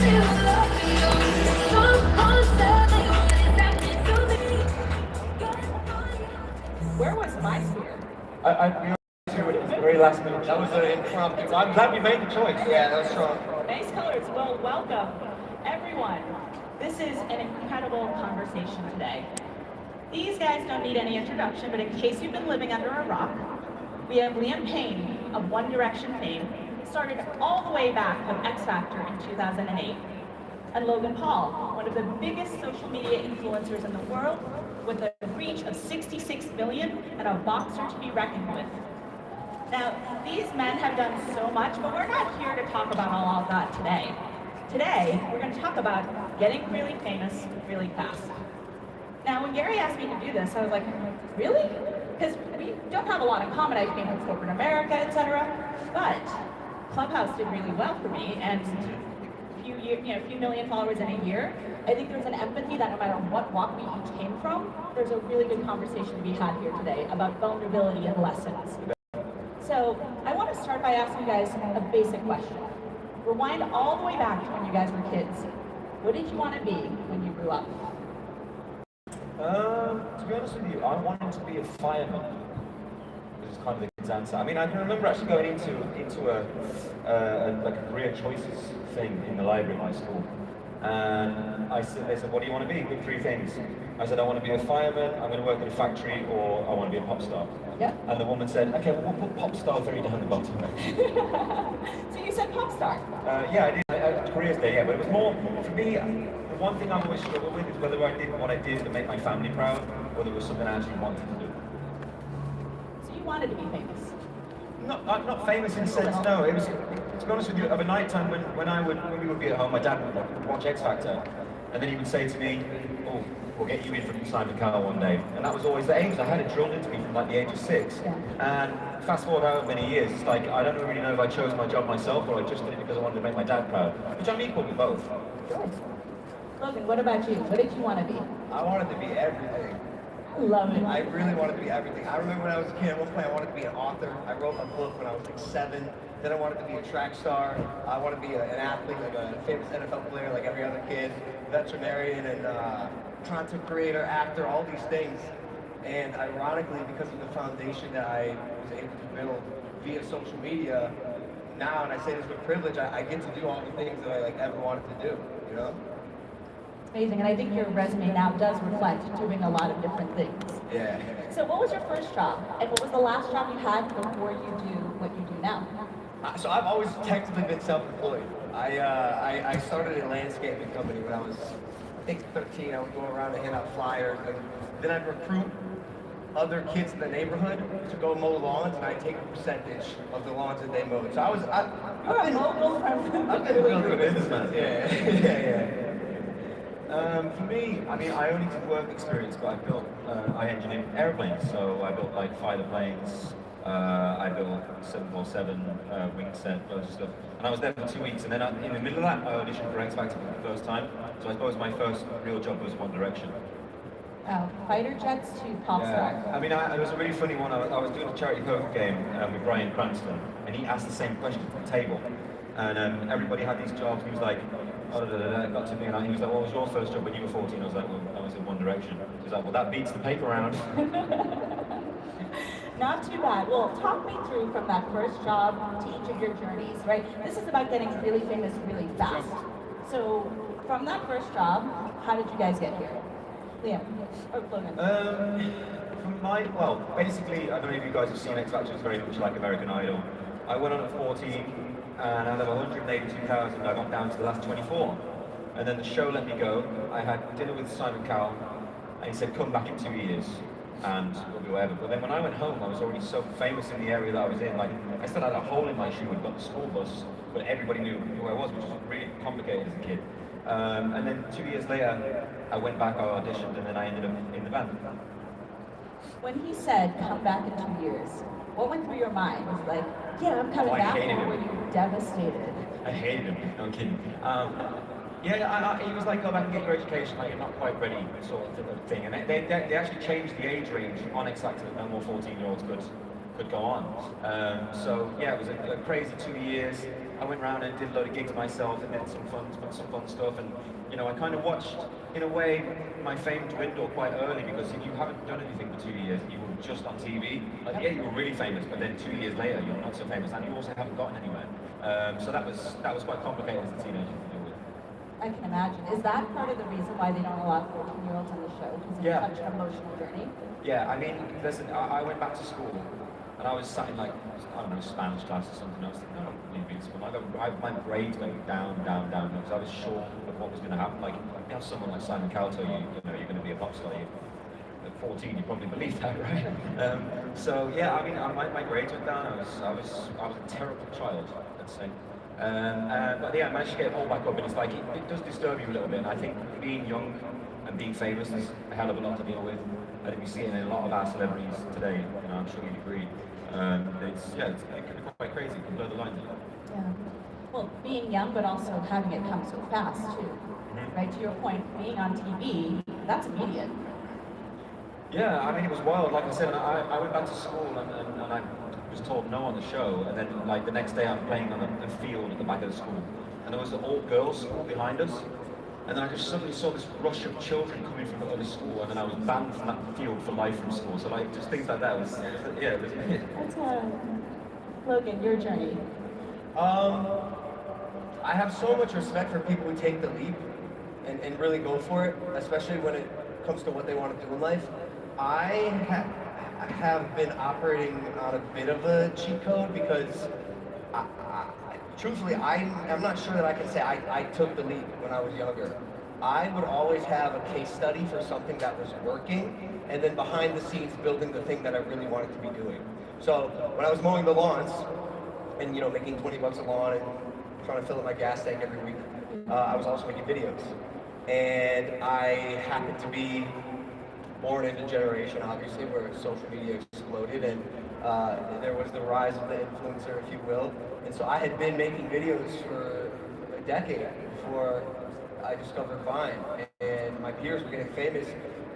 Where was my spear? I it was very last minute. That was an impromptu. I'm glad we made the choice. Yeah, that was strong. Nice colors. Well, welcome, everyone. This is an incredible conversation today. These guys don't need any introduction, but in case you've been living under a rock, we have Payne of One Direction fame, started all the way back with X Factor in 2008. And Logan Paul, one of the biggest social media influencers in the world, with a reach of 66 million and a boxer to be reckoned with. Now, these men have done so much, but we're not here to talk about all of that today. Today, we're going to talk about getting really famous really fast. Now, when Gary asked me to do this, I was like, really? Because we don't have a lot in common. I came from corporate America, etc. But Clubhouse did really well for me, and a few million followers in a year. I think there's an empathy that no matter what walk we each came from, there's a really good conversation to be had here today about vulnerability and lessons. So I want to start by asking you guys a basic question. Rewind all the way back to when you guys were kids. What did you want to be when you grew up? To be honest with you, I wanted to be a fireman. Which is kind of the kid's answer. I mean, I can remember actually going into a career choices thing in the library at my school. And they said, what do you want to be? Pick three things. I said, I want to be a fireman, I'm going to work in a factory, or I want to be a pop star. Yeah. And the woman said, okay, well, we'll put pop star very down the bottom. So you said pop star? Yeah, I did. Careers day, yeah. But it was more, for me, the one thing I've always struggled with is whether I did what I did to make my family proud, or there was something I actually wanted to do. So you wanted to be famous? Not famous in the sense, no. It was, to be honest with you, of a night time when we would be at home, my dad would watch X Factor, and then he would say to me, oh, we'll get you in from Simon Cowell one day. And that was always the aim. I had it drilled into me from like the age of 6. Yeah. And fast forward however many years, it's like, I don't really know if I chose my job myself or I just did it because I wanted to make my dad proud, which I'm equal with both. Good. Logan, what about you? What did you want to be? I wanted to be everything. Love it. I really wanted to be everything. I remember when I was a kid, at one point I wanted to be an author. I wrote a book when I was like 7. Then I wanted to be a track star. I wanted to be an athlete, like a famous NFL player, like every other kid. Veterinarian and content creator, actor, all these things. And ironically, because of the foundation that I was able to build via social media, now, and I say this with privilege, I get to do all the things that I like ever wanted to do, you know? Amazing, and I think your resume now does reflect doing a lot of different things. Yeah. So what was your first job, and what was the last job you had before you do what you do now? So I've always technically been self-employed. I started a landscaping company when I was, I think, 13. I would go around and hand out flyers, and then I'd recruit other kids in the neighborhood to go mow lawns, and I'd take a percentage of the lawns that they mowed. So You're a mogul from I've been building a businessman. Yeah. For me, I mean, I only did work experience, but I engineered airplanes, so I built like fighter planes, I built 747 wing set, loads of stuff. And I was there for 2 weeks, and then in the middle of that, I auditioned for X Factor for the first time. So I suppose my first real job was One Direction. Oh, fighter jets to pop star. I mean, it was a really funny one. I was doing a charity poker game with Brian Cranston, and he asked the same question from the table. And everybody had these jobs, and he was like, it got to me, and he was like, what was your first job when you were 14? I was like, well, I was in One Direction. He was like, well, that beats the paper round. Not too bad. Well, talk me through from that first job to each of your journeys, right? This is about getting really famous really fast. So, from that first job, how did you guys get here? Liam, or Logan? Basically, I don't know if you guys have seen X Factor, it's very much like American Idol. I went on at 14, and out of 182,000, I got down to the last 24. And then the show let me go. I had dinner with Simon Cowell, and he said, come back in 2 years, and we'll do whatever. But then when I went home, I was already so famous in the area that I was in. Like, I still had a hole in my shoe and got the school bus, but everybody knew who I was, which was really complicated as a kid. And then 2 years later, I went back, I auditioned, and then I ended up in the band. When he said, come back in 2 years, what went through your mind? Was it like, yeah, I'm coming back, or were you devastated? I hated him, no I'm kidding. He was like, go back and get your education, like you're not quite ready, sort of thing. And they actually changed the age range on X Factor that no more 14-year-olds could go on. So yeah, it was a crazy 2 years. I went around and did a load of gigs myself and did some fun stuff. And you know, I kind of watched, in a way, my fame dwindle quite early, because if you haven't done anything for 2 years, you were just on TV. Like, yeah, you were really famous, but then 2 years later, you're not so famous, and you also haven't gotten anywhere. So that was quite complicated as a teenager to deal with. I can imagine. Is that part of the reason why they don't allow 14-year-olds on the show? Because it's Yeah. such an emotional journey? Yeah, I mean, listen, I went back to school, and I was sat in, like, I don't know, Spanish class or something. I was thinking, no, I don't believe in school. My grades went down, because I was sure of what was going to happen. Like, you have someone like Simon Cowell tell you, you know, you're going to be a pop star. At 14, you probably believe that, right? So yeah, I mean, my grades went down. I was a terrible child, let's say. But yeah, I managed to get it all back up, and it's like it does disturb you a little bit. And I think being young and being famous is a hell of a lot to deal with. I think we see it in a lot of our celebrities today. You know, I'm sure you'd agree. It can be quite crazy. It can blur the lines. Yeah. Well, being young, but also having it come so fast too. Mm-hmm. Right? To your point, being on TV, that's immediate. Yeah, I mean, it was wild. Like I said, I went back to school and I was told no on the show. And then, like, the next day I'm playing on a field at the back of the school. And there was an all-girls school behind us. And then I just suddenly saw this rush of children coming from the other school. And then I was banned from that field for life from school. So, like, just things like that was, yeah, it was weird. That's Logan, your journey. I have so much respect for people who take the leap and really go for it, especially when it comes to what they want to do in life. I have been operating on a bit of a cheat code because, truthfully, I'm not sure that I can say I took the leap when I was younger. I would always have a case study for something that was working, and then behind the scenes building the thing that I really wanted to be doing. So when I was mowing the lawns, and you know, making 20 bucks a lawn and trying to fill up my gas tank every week, I was also making videos. And I happened to be born into a generation, obviously, where social media exploded, and there was the rise of the influencer, if you will. And so I had been making videos for a decade before I discovered Vine, and my peers were getting famous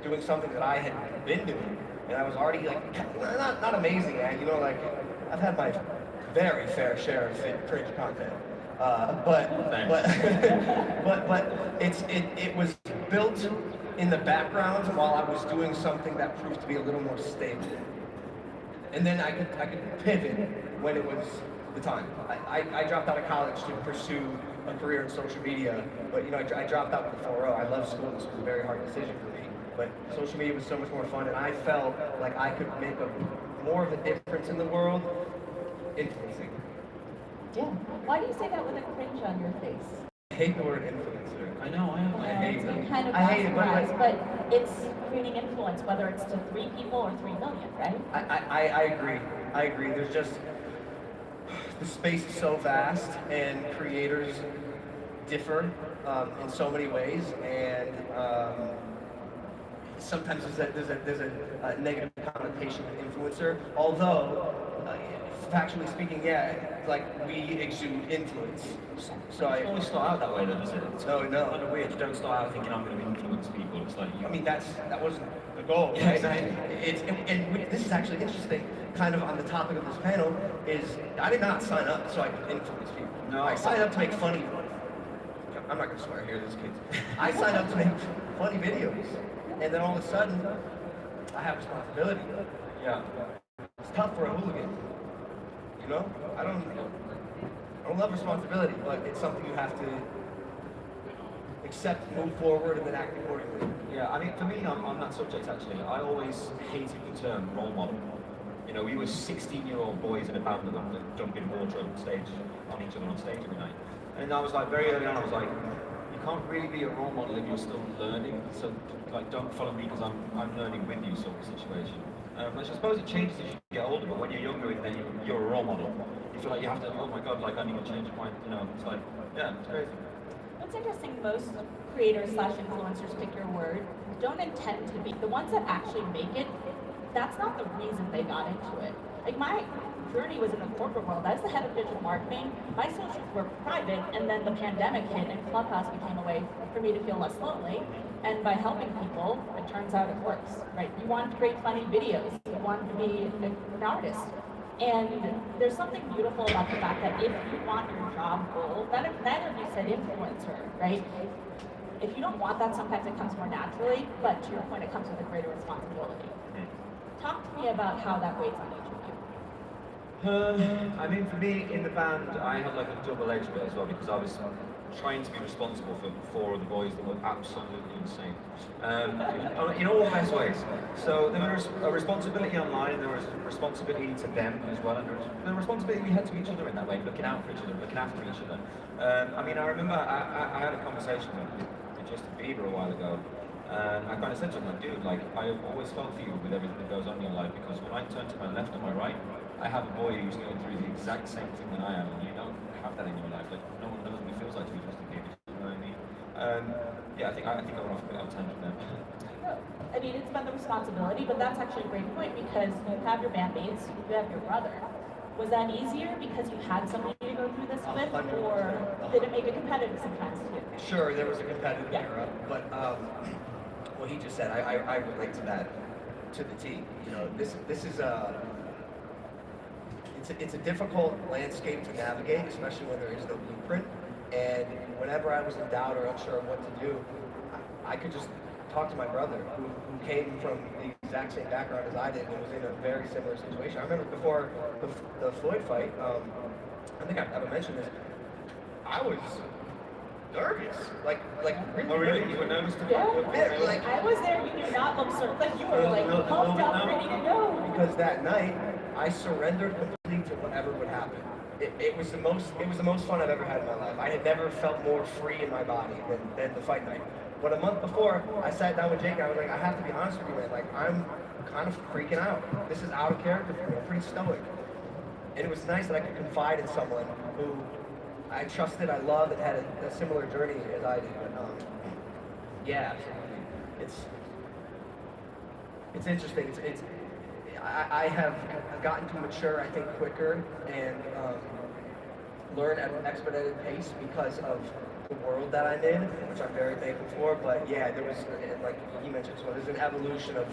doing something that I had been doing, and I was already like, not amazing, you know, like I've had my very fair share of cringe content, but it was built in the background while I was doing something that proved to be a little more stable. And then I could pivot when it was the time. I dropped out of college to pursue a career in social media, but you know, I dropped out with the 4.0. I love school. This was a very hard decision for me, but social media was so much more fun, and I felt like I could make more of a difference in the world influencing. Yeah. Why do you say that with a cringe on your face? I hate the word influencer. I know. I hate it. Kind of I hate it, but it's creating influence, whether it's to 3 people or 3 million, right? I agree. I agree. There's just, the space is so vast, and creators differ in so many ways, and sometimes there's a negative connotation with influencer. Although, factually speaking, yeah, like we exude influence. So I always start out that way, though, doesn't it? It's no. kind of weird. You don't start out thinking I'm going to influence people. It's like you. I mean, that wasn't the goal, right? Yeah, exactly. This is actually interesting. Kind of on the topic of this panel is I did not sign up so I could influence people. No. I signed up to make funny. I'm not going to swear here, this kids. I signed up to make funny videos, and then all of a sudden, I have responsibility. Yeah. It's tough for a hooligan. You know, I don't love responsibility, but it's something you have to accept, move forward, and then act accordingly. Yeah, I mean, for me, on that subject, actually, I always hated the term role model. You know, we were 16-year-old boys in a band that were dumping water on stage, on each other on stage every night. And I was like, very early on, I was like, you can't really be a role model if you're still learning. So, like, don't follow me because I'm learning with you, sort of situation. I suppose it changes as you get older, but when you're younger, then you're a role model. You feel like you have to, oh my god, like I need to change my, you know, it's like, yeah, it's crazy. What's interesting, most creators / influencers, pick your word, don't intend to be. The ones that actually make it, that's not the reason they got into it. Like my journey was in the corporate world. I was the head of digital marketing. My socials were private, and then the pandemic hit, and Clubhouse became a way for me to feel less lonely. And by helping people, it turns out it works, right? You want to create funny videos. You want to be an artist. And there's something beautiful about the fact that if you want your job role, neither of you said influencer, right? If you don't want that, sometimes it comes more naturally, but to your point, it comes with a greater responsibility. Talk to me about how that weighs on each of you. I mean, for me, in the band, I had like a double-edged bit as well because I was trying to be responsible for 4 of the boys that were absolutely insane. In all the best ways. So there was a responsibility online, there was a responsibility to them as well, and there was the responsibility we had to each other in that way, looking out for each other, looking after each other. I mean, I remember I had a conversation with Justin Bieber a while ago, and I kind of said to him, like, dude, like, I always felt for you with everything that goes on in your life, because when I turn to my left and my right, I have a boy who's going through the exact same thing that I am, and you don't have that in your life. Like, no one knows what it feels like to be Justin Bieber, you know what I mean? Yeah, I think I went off a bit on a tangent there. I mean, it's about the responsibility, but that's actually a great point because you have your bandmates, you have your brother. Was that easier because you had somebody to go through this with, or did it make it competitive sometimes too? Sure, there was a competitive era, but what he just said, I relate to that to the T. You know, this is it's a difficult landscape to navigate, especially when there is no blueprint. And whenever I was in doubt or unsure of what to do, I could just talk to my brother, who came from the exact same background as I did and was in a very similar situation. I remember before the Floyd fight, I think I've never mentioned this, I was nervous, like really. Oh really? You were nervous to Yeah, like, I was there. You did not look certain. Like you were like pumped up, ready to go. Because that night, I surrendered completely to whatever would happen. It was the most fun I've ever had in my life. I had never felt more free in my body than the fight night. But a month before, I sat down with Jake and I was like, I have to be honest with you, man. Like, I'm kind of freaking out. This is out of character for me. I'm pretty stoic. And it was nice that I could confide in someone who I trusted, I loved, and had a similar journey as I did. But, yeah, it's interesting. I have gotten to mature, I think, quicker and learn at an expedited pace because of the world that I'm in, which I'm very thankful for. But yeah, there was, like you mentioned, so there's an evolution of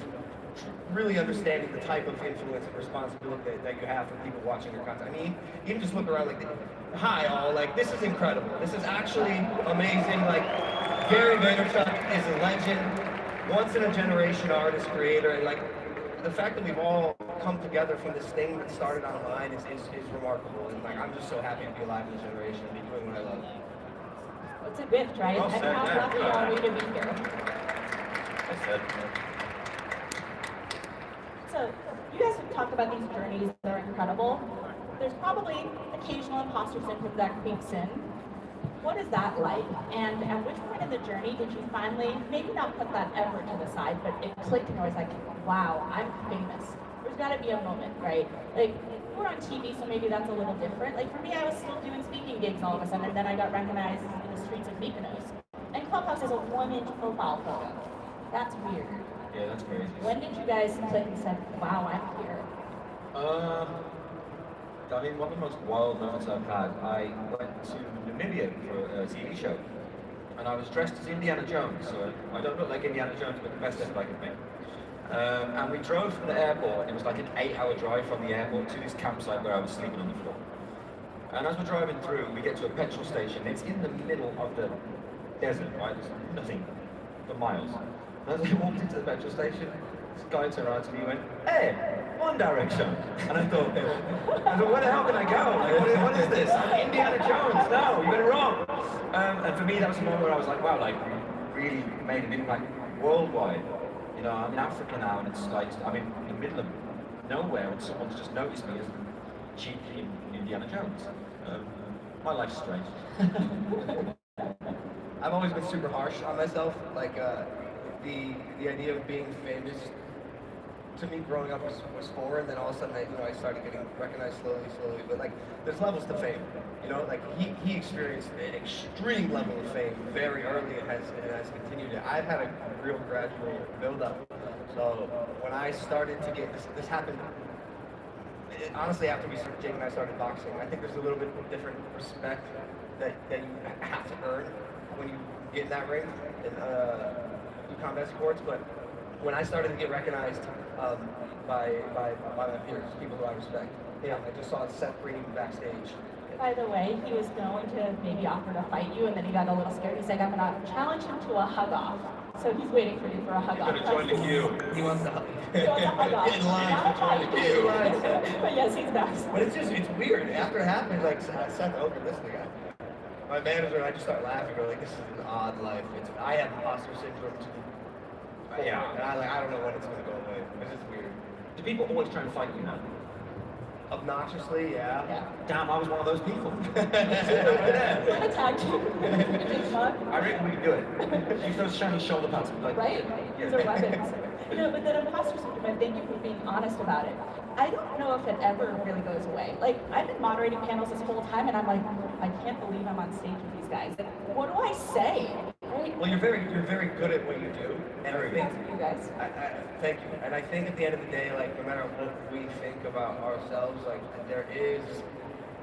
really understanding the type of influence and responsibility that you have from people watching your content. I mean, even just look around, like, hi all, like, this is incredible. This is actually amazing. Like, Gary Vaynerchuk is a legend, once in a generation artist, creator, and like, the fact that we've all come together from this thing that started online is remarkable. And like, I'm just so happy to be alive in this generation and be doing what I love. It's a gift, right? Well And said, how yeah. lucky are we to be here? I said. So, you guys have talked about these journeys that are incredible. There's probably occasional imposter syndrome that creeps in. What is that like? And at which point in the journey did you finally, maybe not put that effort to the side, but it clicked and I was like, wow, I'm famous. There's gotta be a moment, right? Like, we're on TV, so maybe that's a little different. Like, for me, I was still doing speaking gigs all of a sudden, and then I got recognized in the streets of Mykonos. And Clubhouse is a 1-inch profile photo. That's weird. Yeah, that's crazy. When did you guys click and said, wow, I'm here? I mean, one of the most wild moments I've had, I went to Namibia for a TV show, and I was dressed as Indiana Jones, so I don't look like Indiana Jones, but the best effort I could make. And we drove from the airport, and it was like an 8-hour drive from the airport to this campsite where I was sleeping on the floor. And as we're driving through, we get to a petrol station. It's in the middle of the desert, right? There's nothing for miles. And as I walked into the petrol station, this guy turned around to me and went, "Hey, One Direction." And I thought, where the hell can I go? Like, what is this? I'm Indiana Jones. No, you've been wrong. And for me, that was a moment where I was like, wow, like, really made an impact worldwide. You know, I'm in Africa now, and it's like, I'm in the middle of nowhere, and someone's just noticed me as cheap Indiana Jones. My life's strange. I've always been super harsh on myself. Like, the idea of being famous, to me, growing up was foreign. Then all of a sudden, I started getting recognized slowly. But like, there's levels to fame. You know, like he experienced an extreme level of fame very early, and has continued it. I've had a real gradual build-up. So when I started to get this happened. Honestly, after Jake and I started boxing, I think there's a little bit of different respect that you have to earn when you get in that ring in combat sports. But when I started to get recognized by my peers, people who I respect, him. I just saw Seth Green backstage. By the way, he was going to maybe offer to fight you, and then he got a little scared. He's like, I'm gonna challenge him to a hug-off. So he's waiting for you for a hug-off. He's gonna join the queue. He wants to hug. He wants a hug-off. In line Not a to join the fight. queue. But yes, he's back. But it's weird. After it happened, like Seth Oker, this is the guy. My manager and I just start laughing. We're like, this is an odd life. I have imposter syndrome too. Yeah. And I don't know when it's gonna go away. It's just weird. Do people always try and fight you now? Obnoxiously, yeah. Yeah. Damn, I was one of those people. I'm gonna tag you. I reckon we can do it. Use those shiny shoulder pads. Like, Right? These are weapons. No, but that imposter syndrome, and thank you for being honest about it. I don't know if it ever really goes away. Like, I've been moderating panels this whole time, and I'm like, I can't believe I'm on stage with these guys. Like, what do I say? Right? Well, you're very good at what you do, and I think You guys. thank you. And I think at the end of the day, like no matter what we think about ourselves, like there is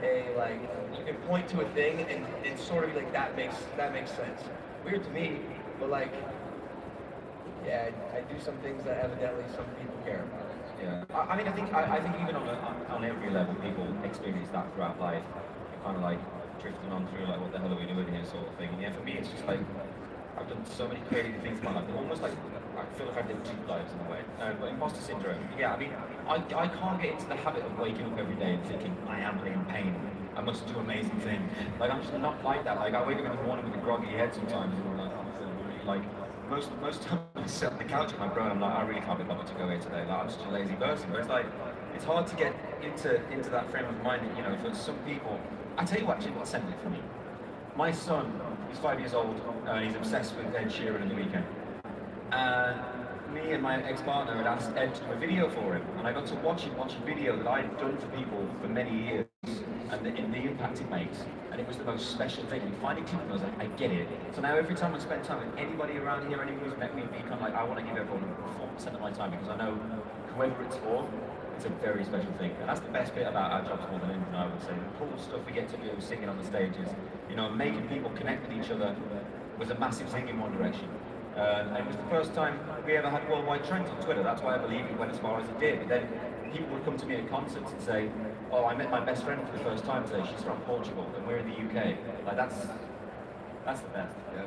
a like you can point to a thing and it's sort of like that makes sense. Weird to me, but like yeah, I do some things that evidently some people care about. Yeah. I mean, I think even on every level, people experience that throughout life. You're kind of like drifting on through like, what the hell are we doing here, sort of thing. And yeah, for me, it's just like I've done so many creative things in my life. Almost like I feel like I've lived two lives in a way. But imposter syndrome, yeah. I mean, I can't get into the habit of waking up every day and thinking I am in pain. I must do amazing things. Like I'm just not like that. Like I wake up in the morning with a groggy head sometimes, and I'm like, I'm feeling really like. Most times I sit on the couch with my bro and I'm like, I really can't be bothered to go here today. Like, I'm such a lazy person. But it's like, it's hard to get into that frame of mind. You know, for some people, I tell you what, actually, what sent it for me. My son, he's 5 years old, and he's obsessed with Ed Sheeran in the weekend. And me and my ex-partner had asked Ed to do a video for him, and I got to watch a video that I'd done for people for many years, and the impact it makes. And it was the most special thing. And finally clicking, I was like, I get it. So now every time I spend time with anybody around here, anyone who's met me, kind of like, I want to give everyone 4% of my time because I know whoever it's for, it's a very special thing. And that's the best bit about our jobs more than anything, I would say. The cool stuff we get to do singing on the stages, you know, making people connect with each other was a massive thing in one direction. And it was the first time we ever had worldwide trends on Twitter. That's why I believe it went as far as it did. But then people would come to me at concerts and say, oh, I met my best friend for the first time today. She's from Portugal, and we're in the UK. Like, that's the best. Yeah.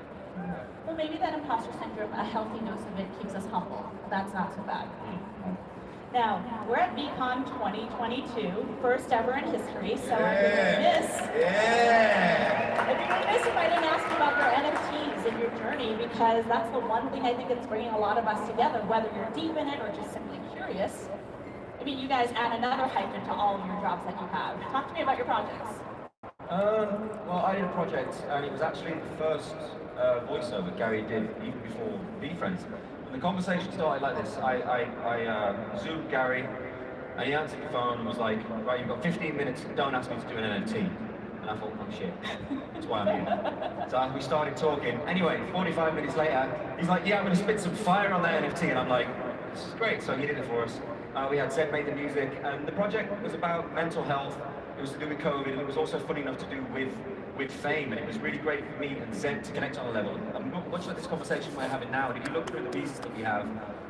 Well, maybe that imposter syndrome, a healthy dose of it keeps us humble. That's not so bad. Now, we're at VCon 2022, first ever in history, so I'm remiss. Yeah. I'd be remiss if I didn't ask you about your NFTs and your journey, because that's the one thing I think that's bringing a lot of us together, whether you're deep in it or just simply curious. I mean, you guys add another hype into all of your jobs that you have. Talk to me about your projects. Well, I did a project, and it was actually the first voiceover Gary did even before V-Friends. And the conversation started like this. I Zoomed Gary, and he answered the phone and was like, right, you've got 15 minutes, don't ask me to do an NFT. And I thought, oh shit, that's why I'm here. So we started talking. Anyway, 45 minutes later, he's like, yeah, I'm going to spit some fire on that NFT. And I'm like, this is great. So he did it for us. We had Zed make the music, and the project was about mental health. It was to do with COVID, and it was also funny enough to do with fame, and it was really great for me and Zed to connect on a level. And much like this conversation we're having now, and if you look through the pieces that we have,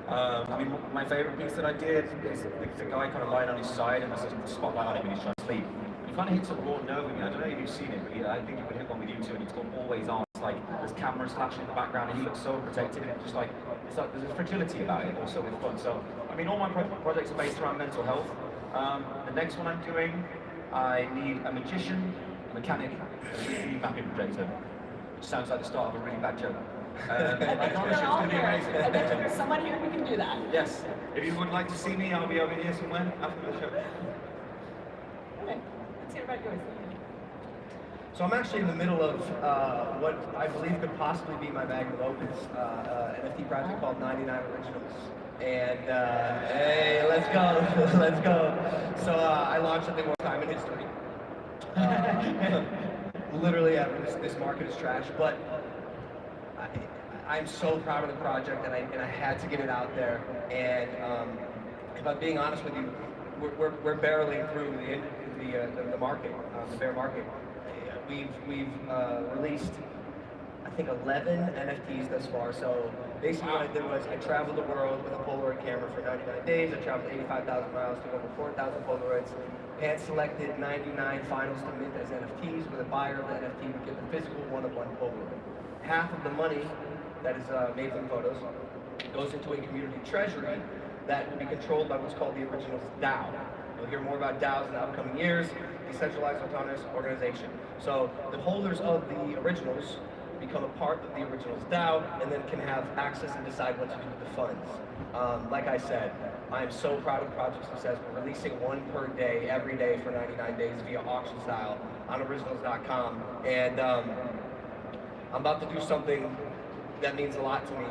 I mean, my favorite piece that I did is the guy kind of lying on his side, and there's a spotlight on him when he's trying to sleep. It kind of hits a raw nerve with me. I don't know if you've seen it, but I think it would hit one with you too, and it's called Always On. It's like there's cameras flashing in the background, and he looks so protected, and just like, it's like there's a fragility about it, also with fun. So, I mean, all my projects are based around mental health. The next one I'm doing, I need a magician, a mechanic, and a 3D mapping projector, which sounds like the start of a really bad joke. I promise you it's going to be amazing. I bet there's someone here who can do that. Yes. If you would like to see me, I'll be over here somewhere after the show. Okay, let's hear about yours. So I'm actually in the middle of what I believe could possibly be my magnum opus, NFT project called 99 Originals. And hey, let's go, let's go. So I launched something one time in history. Literally, this market is trash, but I'm so proud of the project, and I had to get it out there. And if I'm being honest with you, we're barreling through the market, the bear market. We've released, I think, 11 NFTs thus far. So basically what I did was I traveled the world with a Polaroid camera for 99 days. I traveled 85,000 miles, took over 4,000 Polaroids, hand-selected 99 finals to mint as NFTs, where the buyer of the NFT would get the physical one-of-one Polaroid. Half of the money that is made from photos goes into a community treasury that will be controlled by what's called the Originals DAO. You'll hear more about DAOs in the upcoming years, decentralized autonomous organization. So the holders of the Originals become a part of the Originals DAO and then can have access and decide what to do with the funds. Like I said, I am so proud of Project Success. We're releasing one per day, every day for 99 days via auction style on originals.com. And I'm about to do something that means a lot to me.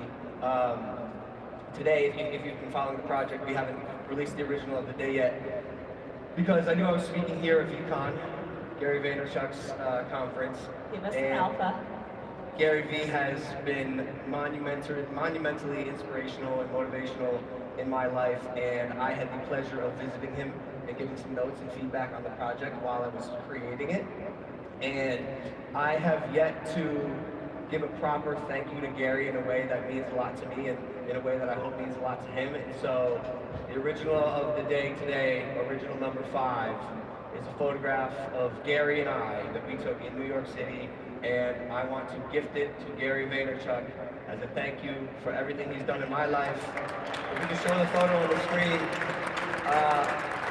Today, if you've been following the project, we haven't released the original of the day yet, because I knew I was speaking here at VCon, Gary Vaynerchuk's conference. Give us an alpha. Gary V has been monumentally inspirational and motivational in my life, and I had the pleasure of visiting him and giving some notes and feedback on the project while I was creating it. And I have yet to give a proper thank you to Gary in a way that means a lot to me and in a way that I hope means a lot to him. And so the original of the day today, original number 5, is a photograph of Gary and I that we took in New York City, and I want to gift it to Gary Vaynerchuk as a thank you for everything he's done in my life. If we can show the photo on the screen.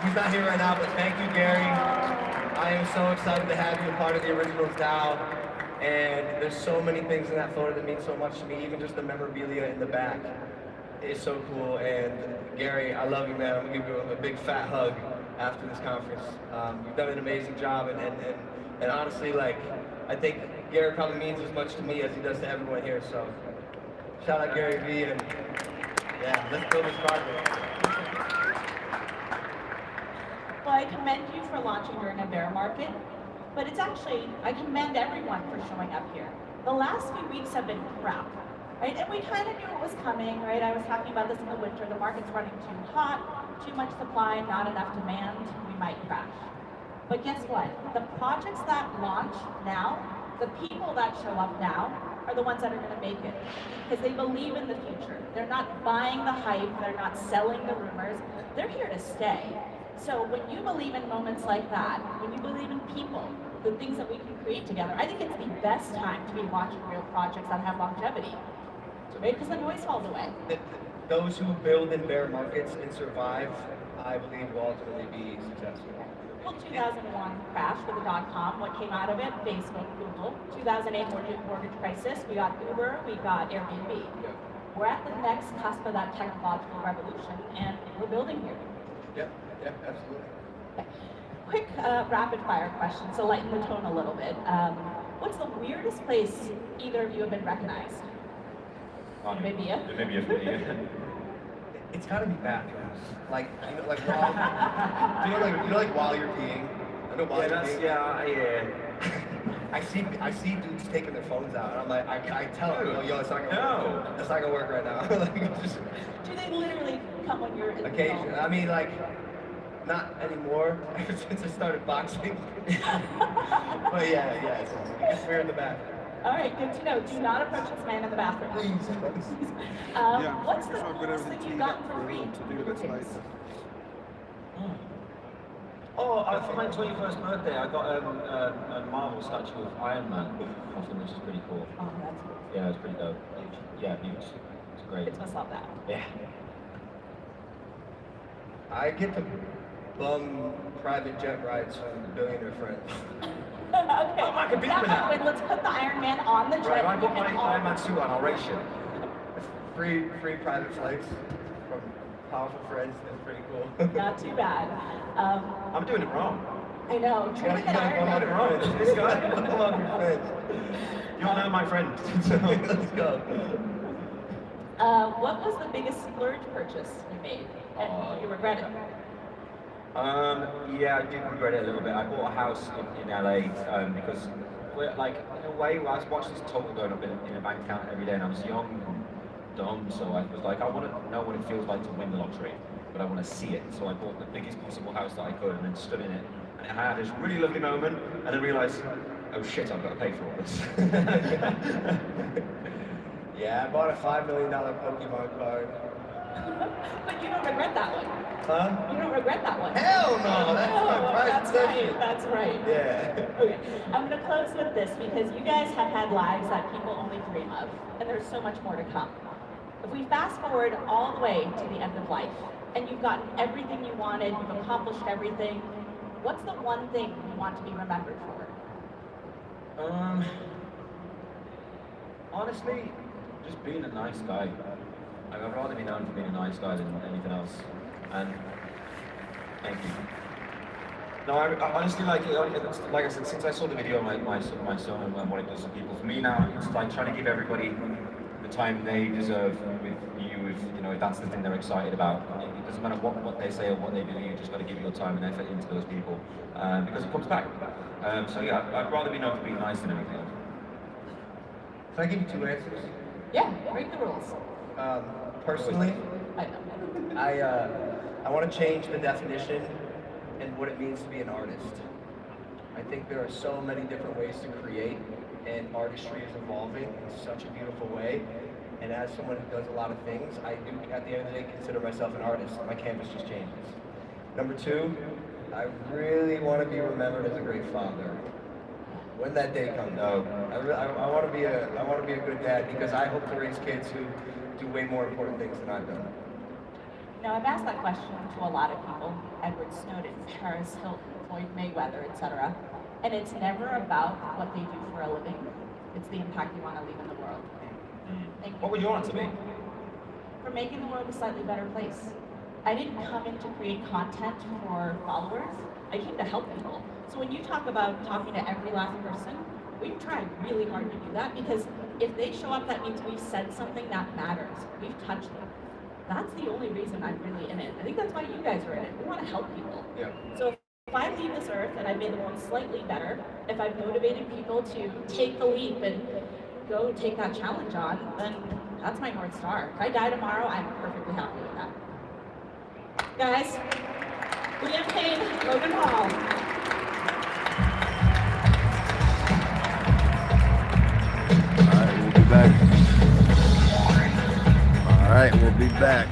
He's not here right now, but thank you, Gary. I am so excited to have you a part of the Originals DAO. And there's so many things in that photo that mean so much to me, even just the memorabilia in the back is so cool. And Gary, I love you, man. I'm gonna give you a big fat hug after this conference. You've done an amazing job, and honestly, like, I think Gary probably means as much to me as he does to everyone here, so shout out Gary V, and yeah, let's build this project. Well, I commend you for launching during a bear market, but it's actually, I commend everyone for showing up here. The last few weeks have been crap, right? And we kind of knew it was coming, right? I was talking about this in the winter. The market's running too hot, too much supply, not enough demand. We might crash. But guess what? The projects that launch now, the people that show up now, are the ones that are going to make it, because they believe in the future. They're not buying the hype. They're not selling the rumors. They're here to stay. So when you believe in moments like that, when you believe in people, the things that we can create together, I think it's the best time to be launching real projects that have longevity, right? Because the noise falls away. Those who build in bear markets and survive, I believe, will ultimately be successful. Well, 2001 crash with the .com. What came out of it? Facebook, Google. 2008 mortgage crisis. We got Uber. We got Airbnb. Yep. We're at the next cusp of that technological revolution, and we're building here. Yep, absolutely. Okay. Quick rapid fire question, so lighten the tone a little bit. What's the weirdest place either of you have been recognized? Maybe you. Maybe you. It's gotta be bathrooms. Like, you know, like while, like while you're peeing. I know while you're peeing. Yeah. I see dudes taking their phones out, and I'm like, I tell them, yo, it's not gonna work. It's not gonna work right now. Like, just, do they literally come when you're in occasionally. I mean, like, not anymore, ever since I started boxing. But yeah, it's weird in the bathroom. All right, good to know. Do not approach this man in the bathroom. Please. What's the coolest thing you've gotten for free? Oh, for my 21st birthday, I got a Marvel statue of Iron Man off him, which is pretty cool. Oh, that's cool. Yeah, it's pretty dope. Yeah, huge. It's great. Kids must love that. Yeah. I get to bum private jet rides from billionaire friends. Okay. Oh, I can beat with that. Wait, let's put the Iron Man on the jet. Right, if I put my and Iron Man suit on, I'll race you. Free private flights from powerful friends. That's pretty cool. Not too bad. I'm doing it wrong. I know. You Trying gotta to get Iron bum Man. your friends. This guy. I love your friends. You'll know my friend. Let's go. What was the biggest splurge purchase you made and you regret it? Yeah, I do regret it a little bit. I bought a house in LA because, like, in a way, I was watching this total going up in a bank account every day, and I was young and dumb, so I was like, I want to know what it feels like to win the lottery, but I want to see it. So I bought the biggest possible house that I could, and then stood in it, and I had this really lovely moment, and then realized, oh shit, I've got to pay for all this. Yeah, I bought a $5 million Pokemon card. But you don't regret that one. Huh? You don't regret that one. Hell no, that's my That's prized right. That's right. Yeah. Okay, I'm going to close with this because you guys have had lives that people only dream of, and there's so much more to come. If we fast forward all the way to the end of life, and you've gotten everything you wanted, you've accomplished everything, what's the one thing you want to be remembered for? Honestly, just being a nice guy. Like, I'd rather be known for being a nice guy than anything else. And thank you. No, I honestly like I said, since I saw the video of my son and what it does to people, for me now it's like trying to give everybody the time they deserve with you. If you know if that's the thing they're excited about, it doesn't matter what they say or what they do. You just got to give your time and effort into those people because it comes back. So yeah, I'd rather be known for being nice than anything else. Can I give you two answers? Yeah, break the rules. Personally, I know. I want to change the definition and what it means to be an artist. I think there are so many different ways to create, and artistry is evolving in such a beautiful way. And as someone who does a lot of things, I do, at the end of the day, consider myself an artist. My canvas just changes. Number two, I really want to be remembered as a great father. When that day comes, I want to be a good dad because I hope to raise kids who do way more important things than I've done. Now, I've asked that question to a lot of people, Edward Snowden, Paris Hilton, Floyd Mayweather, etc. And it's never about what they do for a living. It's the impact you want to leave in the world. Thank you. What would you want it to be? For making the world a slightly better place. I didn't come in to create content for followers. I came to help people. So when you talk about talking to every last person, we've tried really hard to do that because if they show up, that means we've said something that matters. We've touched them. That's the only reason I'm really in it. I think that's why you guys are in it. We want to help people. Yeah. So if I leave this earth and I've made the world slightly better, if I've motivated people to take the leap and go take that challenge on, then that's my North Star. If I die tomorrow, I'm perfectly happy with that. Guys, William Payne, Logan Hall. All right, we'll be back.